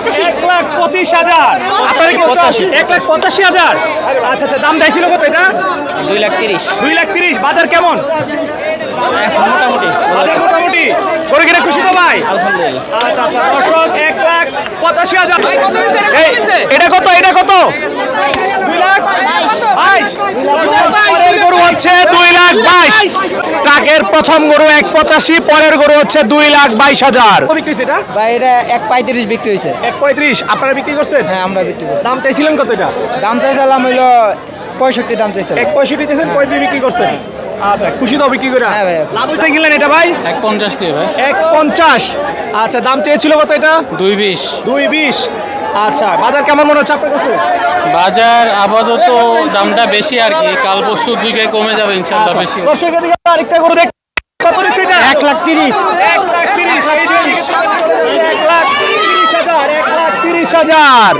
1,25,000। আপনার কি 1,85,000? আচ্ছা আচ্ছা, দাম চাইছিল কত এটা? 2,30,000। 2,30,000। বাজার কেমন? মোটামুটি বাজার মোটামুটি। করে কিনে খুশি তো ভাই? আলহামদুলিল্লাহ। আচ্ছা আচ্ছা, দর্শক 1,85,000। এটা কত? এটা কত? 2,22,000। পরের গরু হচ্ছে 2,22,000। ট্রাকের প্রথম গরু 1,85,000, পরের গরু হচ্ছে 2,22,000। কত বিক্রি হয়েছে এটা? ভাই এটা 1,35,000 বিক্রি হয়েছে। 1,35,000। আপনারা বিক্রি করছেন? হ্যাঁ আমরা বিক্রি করছি। দাম চাইছিলেন কত এটা? দাম চাইছিলাম হইলো 65 দাম চাইছিলাম। 1,65,000 চাইছেন, 35 বিক্রি করছেন। আচ্ছা, খুশি তো বিক্রি করে? হ্যাঁ ভাই। লাভ হয়েছে কিনলেন এটা ভাই? 1,50 দিয়ে ভাই। 1,50,000। আচ্ছা, দাম চেয়েছিল কত এটা? 2,20। 2,20,000। আচ্ছা, বাজার কেমন মনে হচ্ছে আপনার কাছে? বাজার আপাতত দামটা বেশি আর কি, কাল পরশু দিকে কমে যাবে ইনশাআল্লাহ বেশি। দর্শকের দিকে আরেকটা গরু দেখ। কত নিচ্ছে এটা? 1,30,000। 1,30,000। 1,30,000। 1,30,000।